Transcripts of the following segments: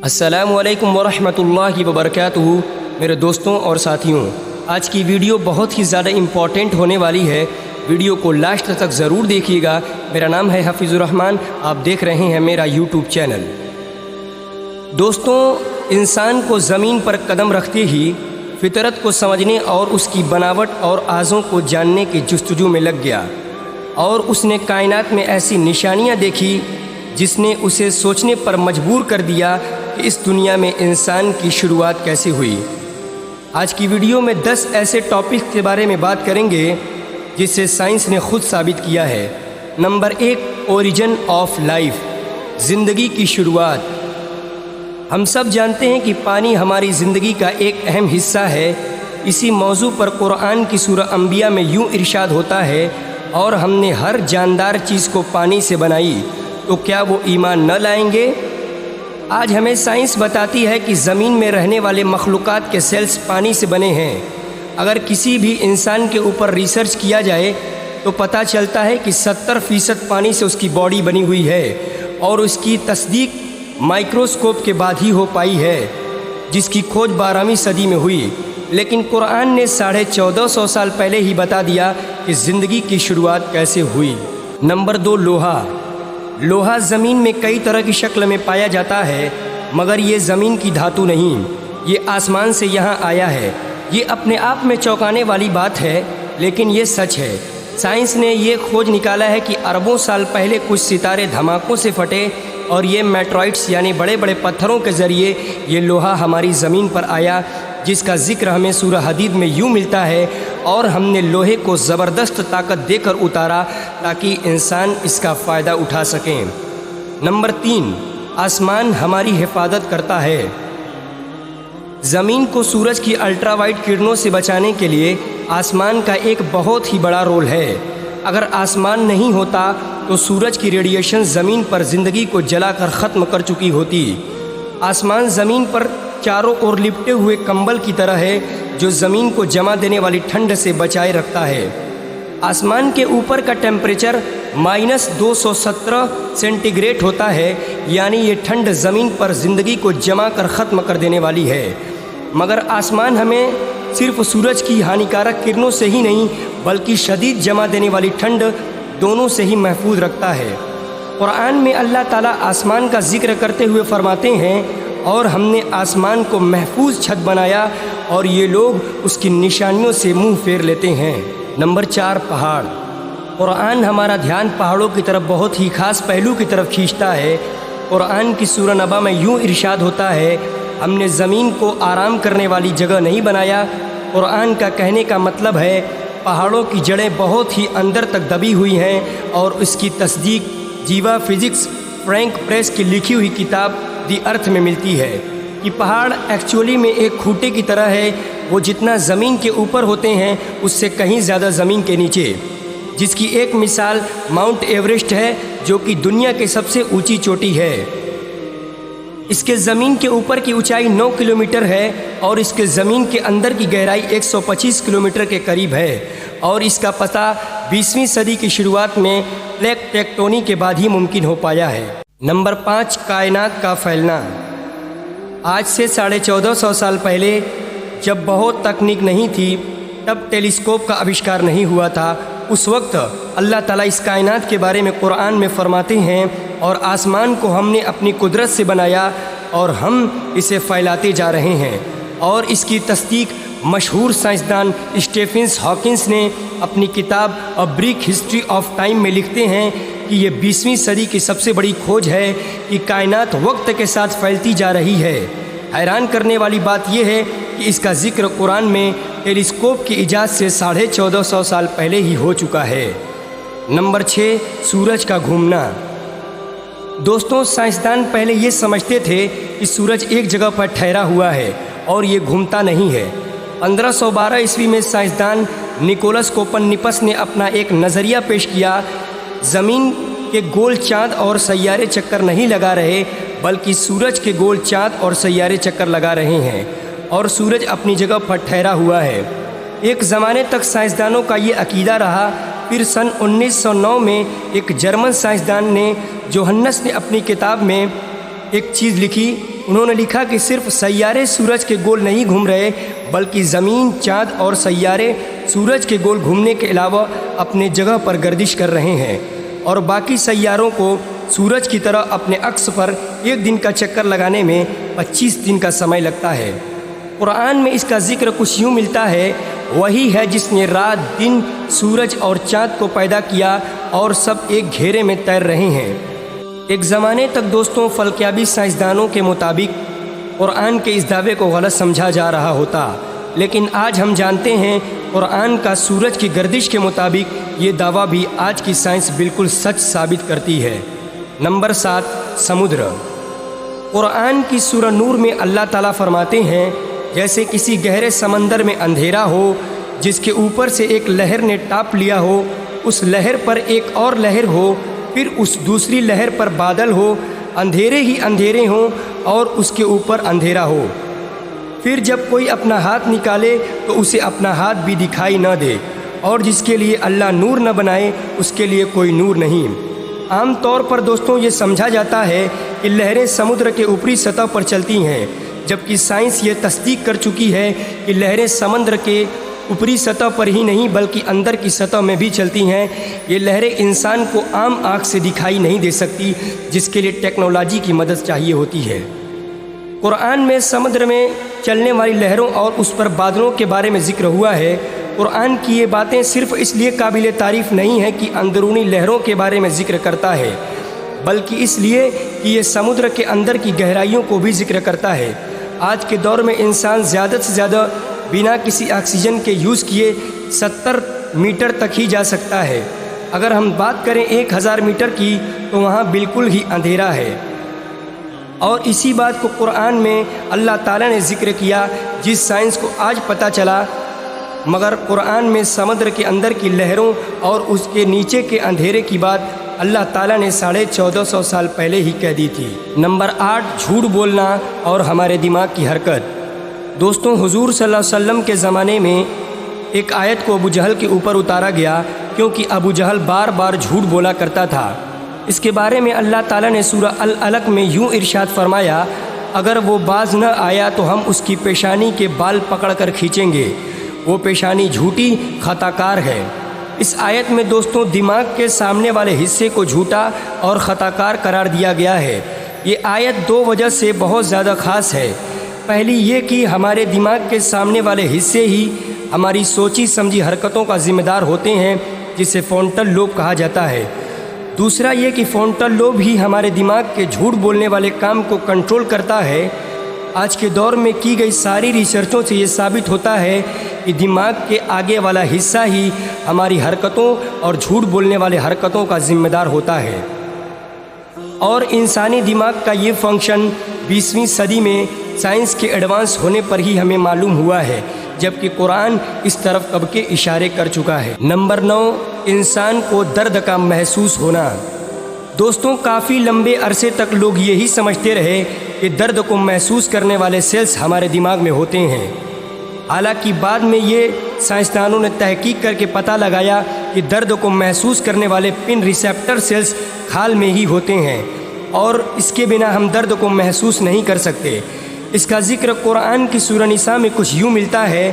السلام علیکم ورحمۃ اللہ وبرکاتہ۔ میرے دوستوں اور ساتھیوں، آج کی ویڈیو بہت ہی زیادہ امپورٹنٹ ہونے والی ہے۔ ویڈیو کو لاسٹ تک ضرور دیکھیے گا۔ میرا نام ہے حفیظ الرحمن، آپ دیکھ رہے ہیں میرا یوٹیوب چینل۔ دوستوں، انسان کو زمین پر قدم رکھتے ہی فطرت کو سمجھنے اور اس کی بناوٹ اور اعضاء کو جاننے کی جستجو میں لگ گیا، اور اس نے کائنات میں ایسی نشانیاں دیکھی جس نے اسے سوچنے پر مجبور کر دیا کہ اس دنیا میں انسان کی شروعات کیسے ہوئی۔ آج کی ویڈیو میں 10 ایسے ٹاپک کے بارے میں بات کریں گے جسے سائنس نے خود ثابت کیا ہے۔ نمبر 1، اوریجن آف لائف، زندگی کی شروعات۔ ہم سب جانتے ہیں کہ پانی ہماری زندگی کا ایک اہم حصہ ہے۔ اسی موضوع پر قرآن کی سورہ انبیاء میں یوں ارشاد ہوتا ہے، اور ہم نے ہر جاندار چیز کو پانی سے بنائی، تو کیا وہ ایمان نہ لائیں گے؟ آج ہمیں سائنس بتاتی ہے کہ زمین میں رہنے والے مخلوقات کے سیلز پانی سے بنے ہیں۔ اگر کسی بھی انسان کے اوپر ریسرچ کیا جائے تو پتہ چلتا ہے کہ 70% پانی سے اس کی باڈی بنی ہوئی ہے، اور اس کی تصدیق مائکروسکوپ کے بعد ہی ہو پائی ہے، جس کی کھوج 12ویں صدی میں ہوئی۔ لیکن قرآن نے 1450 سال پہلے ہی بتا دیا کہ زندگی کی شروعات کیسے ہوئی۔ نمبر 2، لوہا۔ لوہا زمین میں کئی طرح کی شکل میں پایا جاتا ہے، مگر یہ زمین کی دھاتو نہیں، یہ آسمان سے یہاں آیا ہے۔ یہ اپنے آپ میں چونکانے والی بات ہے، لیکن یہ سچ ہے۔ سائنس نے یہ کھوج نکالا ہے کہ اربوں سال پہلے کچھ ستارے دھماکوں سے پھٹے، اور یہ میٹرائٹس یعنی بڑے بڑے پتھروں کے ذریعے یہ لوہا ہماری زمین پر آیا، جس کا ذکر ہمیں سورہ حدید میں یوں ملتا ہے، اور ہم نے لوہے کو زبردست طاقت دے کر اتارا تاکہ انسان اس کا فائدہ اٹھا سکیں۔ نمبر 3، آسمان ہماری حفاظت کرتا ہے۔ زمین کو سورج کی الٹرا وائٹ کرنوں سے بچانے کے لیے آسمان کا ایک بہت ہی بڑا رول ہے۔ اگر آسمان نہیں ہوتا تو سورج کی ریڈیشن زمین پر زندگی کو جلا کر ختم کر چکی ہوتی۔ آسمان زمین پر چاروں اور لپٹے ہوئے کمبل کی طرح ہے، جو زمین کو جما دینے والی ٹھنڈ سے بچائے رکھتا ہے۔ آسمان کے اوپر کا ٹیمپریچر -217 سینٹی گریڈ ہوتا ہے، یعنی یہ ٹھنڈ زمین پر زندگی کو جما کر ختم کر دینے والی ہے۔ مگر آسمان ہمیں صرف سورج کی ہانیکارک کرنوں سے ہی نہیں، بلکہ شدید جما دینے والی ٹھنڈ دونوں سے ہی محفوظ رکھتا ہے۔ قرآن میں اللہ تعالیٰ آسمان کا ذکر کرتے ہوئے فرماتے ہیں، اور ہم نے آسمان کو محفوظ چھت بنایا، اور یہ لوگ اس کی نشانیوں سے منہ پھیر لیتے ہیں۔ نمبر 4، پہاڑ۔ قرآن ہمارا دھیان پہاڑوں کی طرف بہت ہی خاص پہلو کی طرف کھینچتا ہے۔ قرآن کی سورہ نبا میں یوں ارشاد ہوتا ہے، ہم نے زمین کو آرام کرنے والی جگہ نہیں بنایا۔ قرآن کا کہنے کا مطلب ہے پہاڑوں کی جڑیں بہت ہی اندر تک دبی ہوئی ہیں، اور اس کی تصدیق جیوا فزکس فرینک پریس کی لکھی ہوئی کتاب دی ارتھ میں ملتی ہے کہ پہاڑ ایکچولی میں ایک کھوٹے کی طرح ہے۔ وہ جتنا زمین کے اوپر ہوتے ہیں اس سے کہیں زیادہ زمین کے نیچے، جس کی ایک مثال ماؤنٹ ایوریسٹ ہے، جو کہ دنیا کی سب سے اونچی چوٹی ہے۔ اس کے زمین کے اوپر کی اونچائی 9 کلومیٹر ہے، اور اس کے زمین کے اندر کی گہرائی 125 کلومیٹر کے قریب ہے، اور اس کا پتہ 20ویں صدی کی شروعات میں پلیٹ ٹیکٹونی کے بعد ہی ممکن ہو پایا ہے۔ نمبر 5، کائنات کا پھیلنا۔ آج سے 1450 سال پہلے جب بہت تکنیک نہیں تھی، تب ٹیلیسکوپ کا آوشکار نہیں ہوا تھا، اس وقت اللہ تعالیٰ اس کائنات کے بارے میں قرآن میں فرماتے ہیں، اور آسمان کو ہم نے اپنی قدرت سے بنایا، اور ہم اسے پھیلاتے جا رہے ہیں۔ اور اس کی تصدیق مشہور سائنسدان اسٹیفن ہاکنس نے اپنی کتاب a brief history of time میں لکھتے ہیں کہ یہ 20ویں صدی کی سب سے بڑی کھوج ہے کہ کائنات وقت کے ساتھ پھیلتی جا رہی ہے۔ حیران کرنے والی بات یہ ہے کہ اس کا ذکر قرآن میں ٹیلیسکوپ کی ایجاد سے 1450 سال پہلے ہی ہو چکا ہے۔ نمبر 6، سورج کا گھومنا۔ دوستوں، سائنسدان پہلے یہ سمجھتے تھے کہ سورج ایک جگہ پر ٹھہرا ہوا ہے اور یہ گھومتا نہیں ہے۔ 1512 عیسوی میں سائنسدان نکولس کوپرنیکس نے اپنا ایک نظریہ پیش کیا، زمین کے گول چاند اور سیارے چکر نہیں لگا رہے، بلکہ سورج کے گول چاند اور سیارے چکر لگا رہے ہیں، اور سورج اپنی جگہ پر ٹھہرا ہوا ہے۔ ایک زمانے تک سائنسدانوں کا یہ عقیدہ رہا، پھر سن 1909 میں ایک جرمن سائنسدان نے جوہنس نے اپنی کتاب میں ایک چیز لکھی، انہوں نے لکھا کہ صرف سیارے سورج کے گول نہیں گھوم رہے بلکہ زمین، چاند اور سیارے سورج کے گول گھومنے کے علاوہ اپنے جگہ پر گردش کر رہے ہیں، اور باقی سیاروں کو سورج کی طرح اپنے عکس پر ایک دن کا چکر لگانے میں 25 دن کا سمے لگتا ہے۔ قرآن میں اس کا ذکر کچھ یوں ملتا ہے، وہی ہے جس نے رات، دن، سورج اور چاند کو پیدا کیا اور سب ایک گھیرے میں تیر رہے ہیں۔ ایک زمانے تک دوستوں فلکیابی سائنسدانوں کے مطابق قرآن کے اس دعوے کو غلط سمجھا جا رہا ہوتا، لیکن آج ہم جانتے ہیں قرآن کا سورج کی گردش کے مطابق یہ دعویٰ بھی آج کی سائنس بالکل سچ ثابت کرتی ہے۔ نمبر 7، سمندر۔ قرآن کی سورہ نور میں اللہ تعالیٰ فرماتے ہیں، جیسے کسی گہرے سمندر میں اندھیرا ہو جس کے اوپر سے ایک لہر نے ٹاپ لیا ہو، اس لہر پر ایک اور لہر ہو، پھر اس دوسری لہر پر بادل ہو، اندھیرے ہی اندھیرے ہوں اور اس کے اوپر اندھیرا ہو، پھر جب کوئی اپنا ہاتھ نکالے تو اسے اپنا ہاتھ بھی دکھائی نہ دے، اور جس کے لیے اللہ نور نہ بنائے اس کے لیے کوئی نور نہیں۔ عام طور پر دوستوں یہ سمجھا جاتا ہے کہ لہریں سمندر کے اوپری سطح پر چلتی ہیں، جبکہ سائنس یہ تصدیق کر چکی ہے کہ لہریں سمندر کے اوپری سطح پر ہی نہیں بلکہ اندر کی سطح میں بھی چلتی ہیں۔ یہ لہریں انسان کو عام آنکھ سے دکھائی نہیں دے سکتی، جس کے لیے ٹیکنالوجی کی مدد چاہیے ہوتی ہے۔ قرآن میں سمندر میں چلنے والی لہروں اور اس پر بادلوں کے بارے میں ذکر ہوا ہے۔ قرآن کی یہ باتیں صرف اس لیے قابل تعریف نہیں ہے کہ اندرونی لہروں کے بارے میں ذکر کرتا ہے، بلکہ اس لیے کہ یہ سمندر کے اندر کی گہرائیوں کو بھی ذکر کرتا ہے۔ آج کے دور میں انسان زیادہ سے زیادہ بنا کسی آکسیجن کے یوز کیے 70 میٹر تک ہی جا سکتا ہے۔ اگر ہم بات کریں 1000 میٹر کی تو وہاں بالکل ہی اندھیرا ہے، اور اسی بات کو قرآن میں اللہ تعالیٰ نے ذکر کیا جس سائنس کو آج پتہ چلا، مگر قرآن میں سمندر کے اندر کی لہروں اور اس کے نیچے کے اندھیرے کی بات اللہ تعالیٰ نے 1450 سال پہلے ہی کہہ دی تھی۔ نمبر 8، جھوٹ بولنا اور ہمارے دماغ کی حرکت۔ دوستوں حضور صلی اللہ علیہ وسلم کے زمانے میں ایک آیت کو ابو جہل کے اوپر اتارا گیا، کیونکہ ابو جہل بار بار جھوٹ بولا کرتا تھا۔ اس کے بارے میں اللہ تعالیٰ نے سورہ العلق میں یوں ارشاد فرمایا، اگر وہ باز نہ آیا تو ہم اس کی پیشانی کے بال پکڑ کر کھینچیں گے، وہ پیشانی جھوٹی خطا کار ہے۔ اس آیت میں دوستوں دماغ کے سامنے والے حصے کو جھوٹا اور خطا کار قرار دیا گیا ہے۔ یہ آیت 2 وجہ سے بہت زیادہ خاص ہے۔ پہلی یہ کہ ہمارے دماغ کے سامنے والے حصے ہی ہماری سوچی سمجھی حرکتوں کا ذمہ دار ہوتے ہیں، جسے فرونٹل لوب کہا جاتا ہے۔ دوسرا یہ کہ فرونٹل لوب ہی ہمارے دماغ کے جھوٹ بولنے والے کام کو کنٹرول کرتا ہے۔ آج کے دور میں کی گئی ساری ریسرچوں سے یہ ثابت ہوتا ہے کہ دماغ کے آگے والا حصہ ہی ہماری حرکتوں اور جھوٹ بولنے والے حرکتوں کا ذمہ دار ہوتا ہے، اور انسانی دماغ کا یہ فنکشن 20ویں صدی میں سائنس کے ایڈوانس ہونے پر ہی ہمیں معلوم ہوا ہے، جبکہ قرآن اس طرف کب کے اشارے کر چکا ہے۔ نمبر 9، انسان کو درد کا محسوس ہونا۔ دوستوں کافی لمبے عرصے تک لوگ یہی سمجھتے رہے کہ درد کو محسوس کرنے والے سیلز ہمارے دماغ میں ہوتے ہیں، حالانکہ بعد میں یہ سائنسدانوں نے تحقیق کر کے پتہ لگایا کہ درد کو محسوس کرنے والے پن ریسیپٹر سیلز کھال میں ہی ہوتے ہیں، اور اس کے بنا ہم درد کو محسوس نہیں کر سکتے۔ اس کا ذکر قرآن کی سورہ نساء میں کچھ یوں ملتا ہے،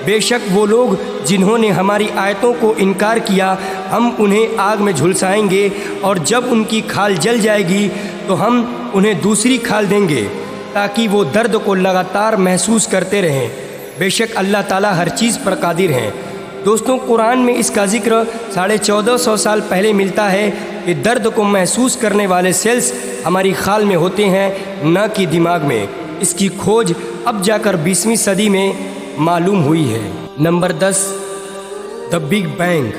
بے شک وہ لوگ جنہوں نے ہماری آیتوں کو انکار کیا ہم انہیں آگ میں جھلسائیں گے، اور جب ان کی کھال جل جائے گی تو ہم انہیں دوسری کھال دیں گے تاکہ وہ درد کو لگاتار محسوس کرتے رہیں۔ بے شک اللہ تعالیٰ ہر چیز پر قادر ہیں۔ دوستوں قرآن میں اس کا ذکر 1450 سال پہلے ملتا ہے کہ درد کو محسوس کرنے والے سیلز ہماری کھال میں ہوتے ہیں، نہ کہ دماغ میں۔ اس کی کھوج اب جا کر 20ویں صدی میں معلوم ہوئی ہے۔ Number 10، the big bang.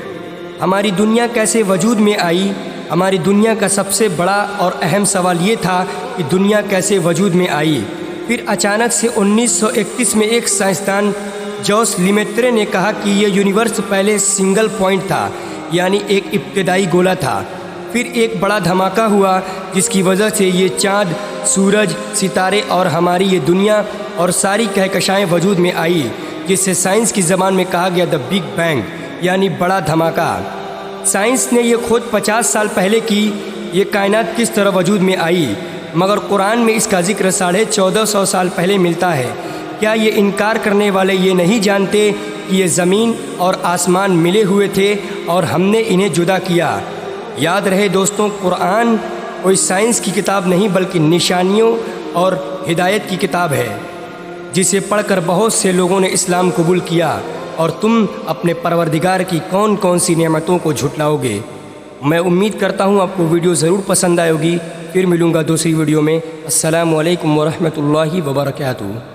ہماری دنیا کیسے وجود میں آئی؟ ہماری دنیا کا سب سے بڑا اور اہم سوال یہ تھا کہ دنیا کیسے وجود میں آئی۔ پھر اچانک سے 1931 میں ایک سائنسدان جوس لیمیترے نے کہا کہ یہ یونیورس پہلے سنگل پوائنٹ تھا، یعنی ایک ابتدائی گولا تھا۔ پھر ایک بڑا دھماکہ ہوا جس کی وجہ سے یہ چاند، سورج، ستارے اور ہماری یہ دنیا اور ساری کہکشائیں وجود میں آئی، جسے سائنس کی زبان میں کہا گیا دا بگ بینگ، یعنی بڑا دھماکہ۔ سائنس نے یہ کھوج 50 سال پہلے کی، یہ کائنات کس طرح وجود میں آئی۔ مگر قرآن میں اس کا ذکر 1450 سال پہلے ملتا ہے۔ کیا یہ انکار کرنے والے یہ نہیں جانتے کہ یہ زمین اور آسمان ملے ہوئے تھے اور ہم نے انہیں جدا کیا؟ یاد رہے دوستوں، قرآن کوئی سائنس کی کتاب نہیں بلکہ نشانیوں اور ہدایت کی کتاب ہے، جسے پڑھ کر بہت سے لوگوں نے اسلام قبول کیا، اور تم اپنے پروردگار کی کون کون سی نعمتوں کو جھٹلاؤ گے؟ میں امید کرتا ہوں آپ کو ویڈیو ضرور پسند آئے گی۔ پھر ملوں گا دوسری ویڈیو میں۔ السلام علیکم ورحمۃ اللہ وبرکاتہ۔